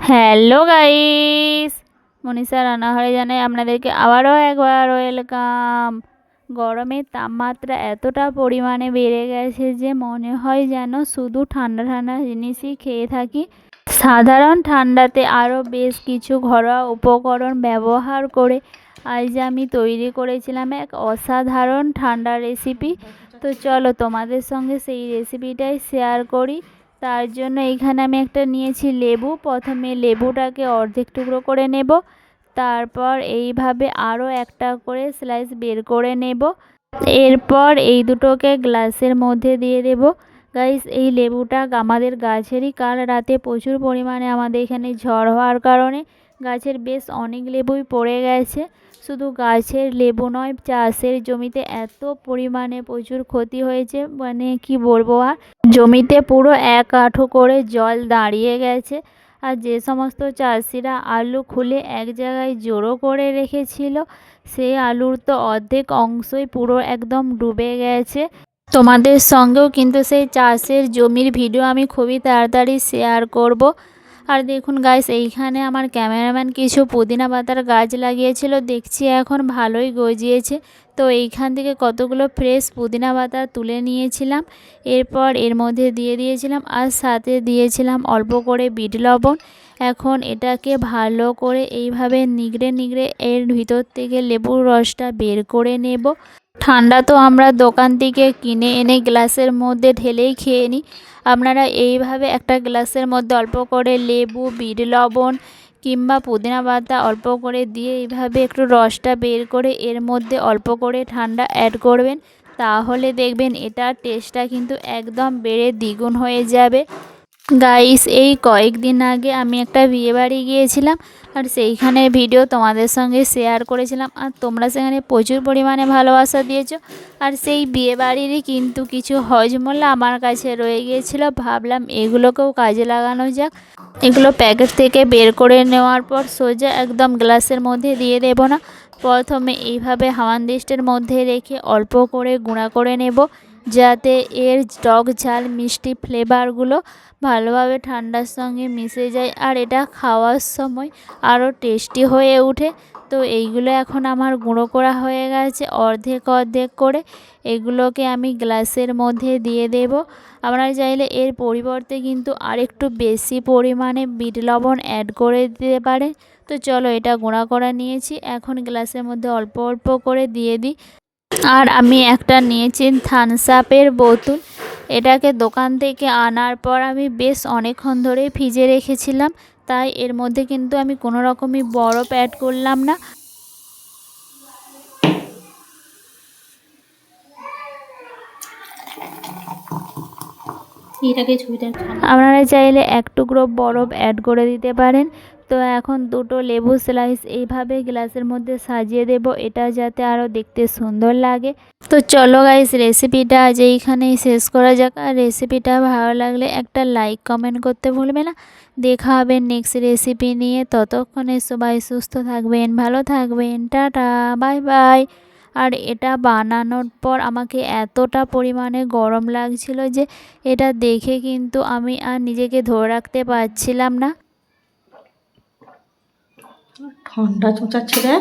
Hello guys, Manisha রান্নাঘরে জানাই আপনাদেরকে আবারও একবার ওয়েলকাম। গরমের তাপমাত্রা এতটা পরিমাণে বেড়ে গেছে যে মনে হয় যেন শুধু ঠান্ডা ঠান্ডা জিনিসই খেয়ে থাকি। সাধারণ ঠান্ডাতে আরও বেশ কিছু ঘরোয়া উপকরণ ব্যবহার করে আজ আমি তৈরি করেছিলাম এক অসাধারণ ঠান্ডা রেসিপি। তো চলো তোমাদের সঙ্গে সেই রেসিপিটাই শেয়ার করি। তার জন্য এখানে আমি একটা নিয়েছি লেবু। প্রথমে লেবুটাকে অর্ধেক টুকরো করে নেব, তারপর এইভাবে আরও একটা করে স্লাইস বের করে নেব। এরপর এই দুটোকে গ্লাসের মধ্যে দিয়ে দেব। গাইস, এই লেবুটা আমাদের গাছেরই, কাল রাতে প্রচুর পরিমাণে আমাদের এখানে ঝড় হওয়ার কারণে গাছের বেশ অনেক লেবুই পড়ে গেছে। শুধু গাছের লেবু নয়, চাষের জমিতে এত পরিমাণে প্রচুর ক্ষতি হয়েছে, মানে কি বলবো আর। জমিতে পুরো এক আঁঠো করে জল দাঁড়িয়ে গেছে। আর যে সমস্ত চাষিরা আলু খুলে এক জায়গায় জড়ো করে রেখেছিল, সেই আলুর তো অর্ধেক অংশই পুরো একদম ডুবে গেছে। তোমাদের সঙ্গেও কিন্তু সেই চাষের জমির ভিডিও আমি খুবই তাড়াতাড়ি শেয়ার করব। আর দেখুন গাইস, এইখানে আমার ক্যামেরাম্যান কিছু পুদিনা পাতার গাছ লাগিয়েছিল, দেখছি এখন ভালোই গজিয়েছে। তো এইখান থেকে কতগুলো ফ্রেশ পুদিনা পাতা তুলে নিয়েছিলাম। এরপর এর মধ্যে দিয়ে দিয়েছিলাম, আর সাথে দিয়েছিলাম অল্প করে বিট লবণ। এখন এটাকে ভালো করে এইভাবে নিগড়ে নিগড়ে এর ভিতর থেকে লেবুর রসটা বের করে নেব। ঠান্ডা তো আমরা দোকান থেকে কিনে এনে গ্লাসের মধ্যে ঢেলেই খেয়ে নিই। আপনারা এইভাবে একটা গ্লাসের মধ্যে অল্প করে লেবু, বিট লবণ কিংবা পুদিনা পাতা অল্প করে দিয়ে এইভাবে একটু রসটা বের করে এর মধ্যে অল্প করে ঠান্ডা অ্যাড করবেন। তাহলে দেখবেন এটার টেস্টটা কিন্তু একদম বেড়ে দ্বিগুণ হয়ে যাবে। গাইস, এই কয়েকদিন আগে আমি একটা বিয়েবাড়ি গিয়েছিলাম, আর সেইখানের ভিডিও তোমাদের সঙ্গে শেয়ার করেছিলাম, আর তোমরা সেখানে প্রচুর পরিমাণে ভালোবাসা দিয়েছো। আর সেই বিয়েবাড়িরই কিন্তু কিছু হজমোলা আমার কাছে রয়ে গিয়েছিলো, ভাবলাম এগুলোকেও কাজে লাগানো যাক। এগুলো প্যাকেট থেকে বের করে নেওয়ার পর সোজা একদম গ্লাসের মধ্যে দিয়ে দেব না, প্রথমে এইভাবে হামানদিস্টের মধ্যে রেখে অল্প করে গুঁড়া করে নেব, যাতে এর টক ঝাল মিষ্টি ফ্লেভারগুলো ভালোভাবে ঠান্ডার সঙ্গে মিশে যায় আর এটা খাওয়ার সময় আরও টেস্টি হয়ে ওঠে। তো এইগুলো এখন আমার গুঁড়ো করা হয়ে গেছে অর্ধেক অর্ধেক করে। এগুলোকে আমি গ্লাসের মধ্যে দিয়ে দেব। আপনারা চাইলে এর পরিবর্তে কিন্তু আরেকটু বেশি পরিমাণে বিট লবণ অ্যাড করে দিতে পারেন। তো চলো, এটা গুঁড়া করা নিয়েছি, এখন গ্লাসের মধ্যে অল্প অল্প করে দিয়ে দিই। আর আমি একটা নিয়েছি থামস আপের বোতল। এটাকে দোকান থেকে আনার পর আমি বেশ অনেকক্ষণ ধরে ফ্রিজে রেখেছিলাম, তাই এর মধ্যে কিন্তু আমি কোনো রকমই বরফ অ্যাড করলাম না। আপনারা চাইলে এক টুকরো বরফ অ্যাড করে দিতে পারেন। তো এখন দুটো লেবু স্লাইস এইভাবে গ্লাসের মধ্যে সাজিয়ে দেব, এটা যাতে আরও দেখতে সুন্দর লাগে। তো চলো গাইস, রেসিপিটা আজ এইখানেই শেষ করা যাক। আর রেসিপিটা ভালো লাগলে একটা লাইক কমেন্ট করতে ভুলবে না। দেখা হবে নেক্সট রেসিপি নিয়ে, ততক্ষণে সবাই সুস্থ থাকবেন, ভালো থাকবেন, টাটা, বাই বাই। আর এটা বানানোর পর আমাকে এতটা পরিমাণে গরম লাগছিল যে এটা দেখে কিন্তু আমি আর নিজেকে ধরে রাখতে পারছিলাম না। ঠান্ডা চোঁচাচ্ছে রে।